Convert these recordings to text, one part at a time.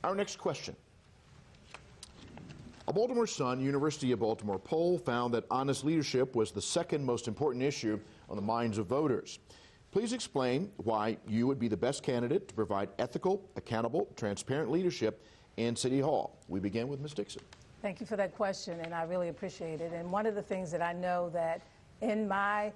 Our next question. A Baltimore Sun, University of Baltimore poll found that honest leadership was the second most important issue on the minds of voters. Please explain why you would be the best candidate to provide ethical, accountable, transparent leadership in City Hall. We begin with Ms. Dixon. Thank you for that question, and I really appreciate it. And one of the things that I know that in my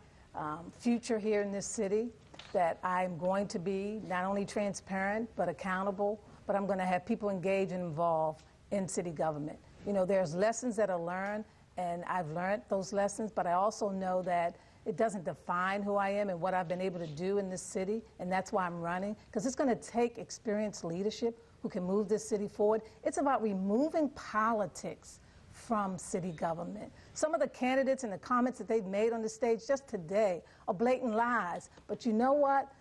future here in this city, that I'm going to be not only transparent but accountable, but I'm going to have people engaged and involved in city government. You know, there's lessons that are learned, and I've learned those lessons, but I also know that it doesn't define who I am and what I've been able to do in this city, and that's why I'm running, because it's going to take experienced leadership who can move this city forward. It's about removing politics from city government. Some of the candidates and the comments that they've made on the stage just today are blatant lies, but you know what?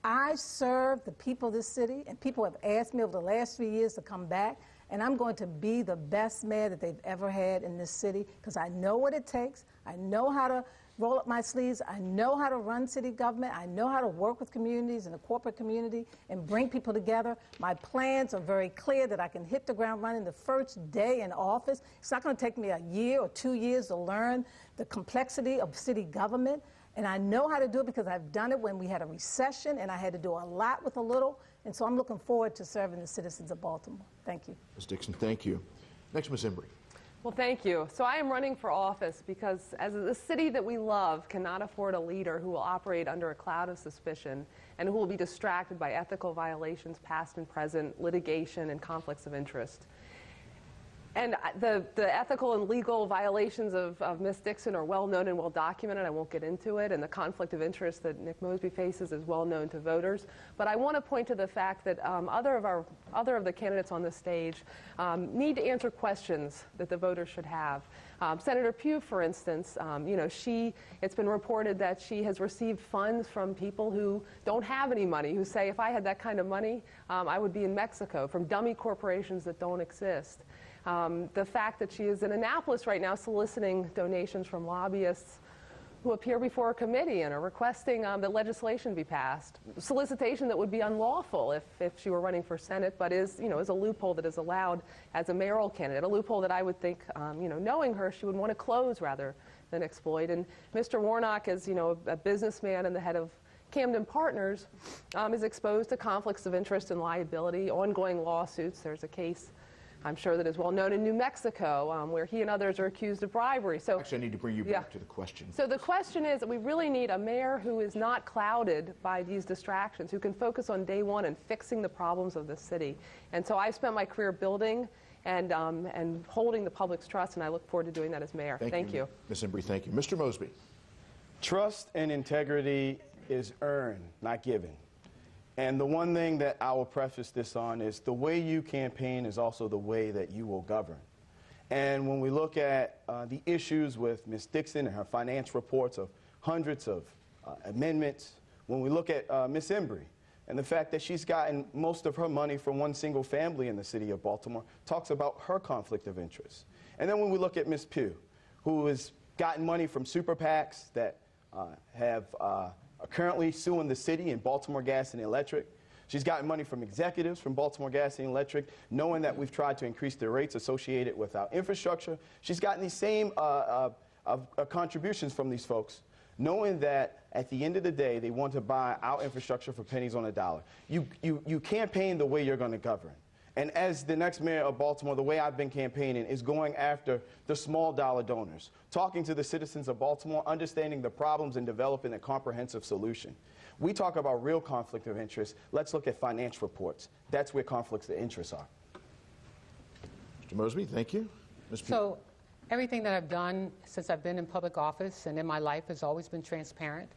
I serve the people of this city, and people have asked me over the last 3 years to come back, and I'm going to be the best mayor that they've ever had in this city, because I know what it takes. I know how to roll up my sleeves. I know how to run city government. I know how to work with communities and the corporate community and bring people together. My plans are very clear that I can hit the ground running the first day in office. It's not going to take me a year or 2 years to learn the complexity of city government. And I know how to do it because I've done it when we had a recession, and I had to do a lot with a little. And so I'm looking forward to serving the citizens of Baltimore. Thank you. Ms. Dixon, thank you. Next, Ms. Embry. Well, thank you. So I am running for office because as the city that we love cannot afford a leader who will operate under a cloud of suspicion and who will be distracted by ethical violations, past and present, litigation, and conflicts of interest. And the ethical and legal violations of Ms. Dixon are well known and well documented. I won't get into it. And the conflict of interest that Nick Mosby faces is well known to voters. But I want to point to the fact that other of the candidates on this stage need to answer questions that the voters should have. Senator Pugh, for instance, it's been reported that she has received funds from people who don't have any money, who say, if I had that kind of money, I would be in Mexico, from dummy corporations that don't exist. The fact that she is in Annapolis right now soliciting donations from lobbyists who appear before a committee and are requesting that legislation be passed. Solicitation that would be unlawful if she were running for Senate, but is a loophole that is allowed as a mayoral candidate, a loophole that I would think, knowing her, she would want to close rather than exploit. And Mr. Warnock, as a businessman and the head of Camden Partners, is exposed to conflicts of interest and liability, ongoing lawsuits. There's a case I'm sure that is well known in New Mexico, where he and others are accused of bribery. So actually, I need to bring you back to the question. So the question is that we really need a mayor who is not clouded by these distractions, who can focus on day one and fixing the problems of the city. And so I've spent my career building and holding the public's trust, and I look forward to doing that as mayor. Thank you. Ms. Embry, thank you. Mr. Mosby. Trust and integrity is earned, not given. And the one thing that I will preface this on is the way you campaign is also the way that you will govern. And when we look at the issues with Ms. Dixon and her finance reports of hundreds of amendments, when we look at Ms. Embry and the fact that she's gotten most of her money from one single family in the city of Baltimore, talks about her conflict of interest. And then when we look at Ms. Pugh, who has gotten money from super PACs that are currently suing the city in Baltimore Gas and Electric. She's gotten money from executives from Baltimore Gas and Electric, knowing that we've tried to increase the rates associated with our infrastructure. She's gotten these same contributions from these folks, knowing that at the end of the day, they want to buy our infrastructure for pennies on a dollar. You campaign the way you're going to govern. And as the next mayor of Baltimore, the way I've been campaigning is going after the small dollar donors, talking to the citizens of Baltimore, understanding the problems and developing a comprehensive solution. We talk about real conflict of interest. Let's look at financial reports. That's where conflicts of interest are. Mr. Mosby, thank you. Ms. Pugh. So everything that I've done since I've been in public office and in my life has always been transparent,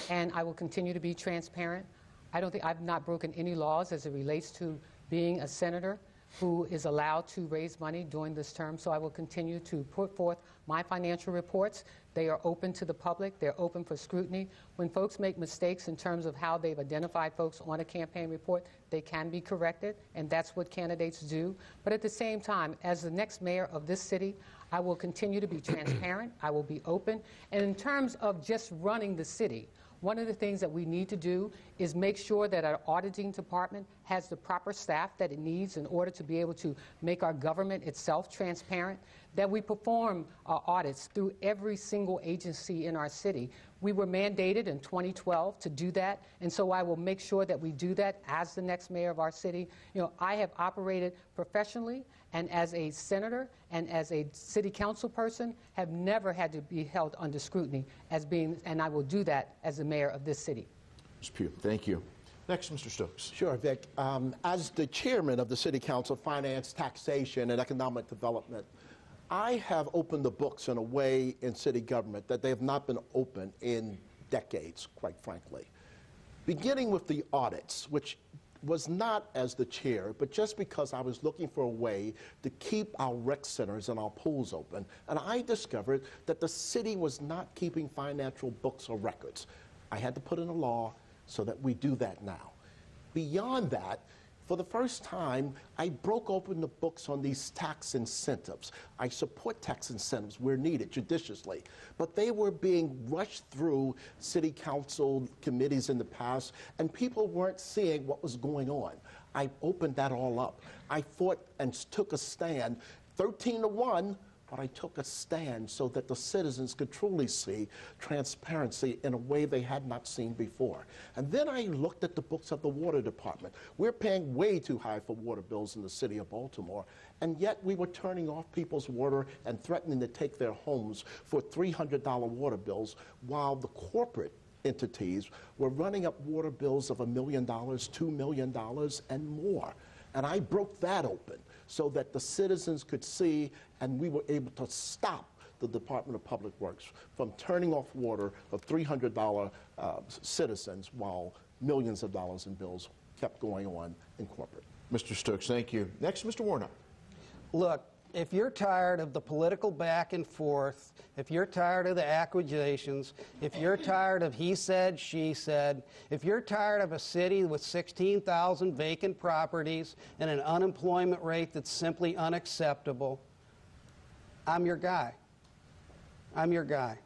and I will continue to be transparent. I don't think I've not broken any laws as it relates to being a senator who is allowed to raise money during this term, so I will continue to put forth my financial reports. They are open to the public. They're open for scrutiny. When folks make mistakes in terms of how they've identified folks on a campaign report, they can be corrected, and that's what candidates do. But at the same time, as the next mayor of this city, I will continue to be transparent. I will be open. And in terms of just running the city, one of the things that we need to do is make sure that our auditing department has the proper staff that it needs in order to be able to make our government itself transparent, that we perform audits through every single agency in our city. We were mandated in 2012 to do that, and so I will make sure that we do that as the next mayor of our city. You know, I have operated professionally, and as a senator and as a city council person, have never had to be held under scrutiny as being, and I will do that as the mayor of this city. Ms. Pugh, thank you. Next, Mr. Stokes. Sure, Vic. As the chairman of the City Council of Finance, Taxation, and Economic Development, I have opened the books in a way in city government that they have not been open in decades, quite frankly. Beginning with the audits, which was not as the chair, but just because I was looking for a way to keep our rec centers and our pools open. And I discovered that the city was not keeping financial books or records. I had to put in a law so that we do that now. Beyond that, for the first time, I broke open the books on these tax incentives. I support tax incentives where needed judiciously, but they were being rushed through city council committees in the past, and people weren't seeing what was going on. I opened that all up. I fought and took a stand, 13-1, but I took a stand so that the citizens could truly see transparency in a way they had not seen before. And then I looked at the books of the water department. We're paying way too high for water bills in the city of Baltimore, and yet we were turning off people's water and threatening to take their homes for $300 water bills, while the corporate entities were running up water bills of $1 million, $2 million, and more. And I broke that open so that the citizens could see, and we were able to stop the Department of Public Works from turning off water of $300 citizens while millions of dollars in bills kept going on in corporate. Mr. Stokes, thank you. Next, Mr. Warnock. Look, if you're tired of the political back and forth, if you're tired of the accusations, if you're tired of he said, she said, if you're tired of a city with 16,000 vacant properties and an unemployment rate that's simply unacceptable, I'm your guy. I'm your guy.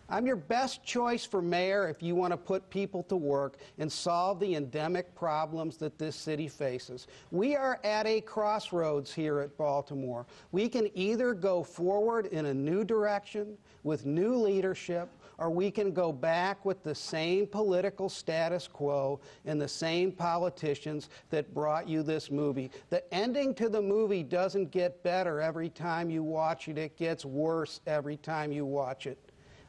I'm your best choice for mayor if you want to put people to work and solve the endemic problems that this city faces. We are at a crossroads here at Baltimore. We can either go forward in a new direction with new leadership, or we can go back with the same political status quo and the same politicians that brought you this movie. The ending to the movie doesn't get better every time you watch it. It gets worse every time you watch it.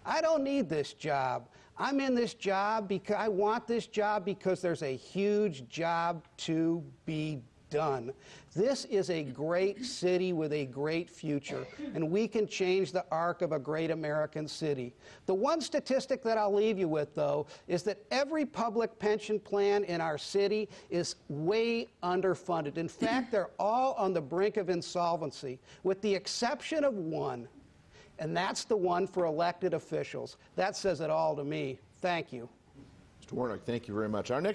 I don't need this job. I'm in this job because I want this job because there's a huge job to be done. This is a great city with a great future, and we can change the arc of a great American city. The one statistic that I'll leave you with, though, is that every public pension plan in our city is way underfunded. In fact, they're all on the brink of insolvency, with the exception of one. And that's the one for elected officials. That says it all to me. Thank you. Mr. Warnock, thank you very much. Our next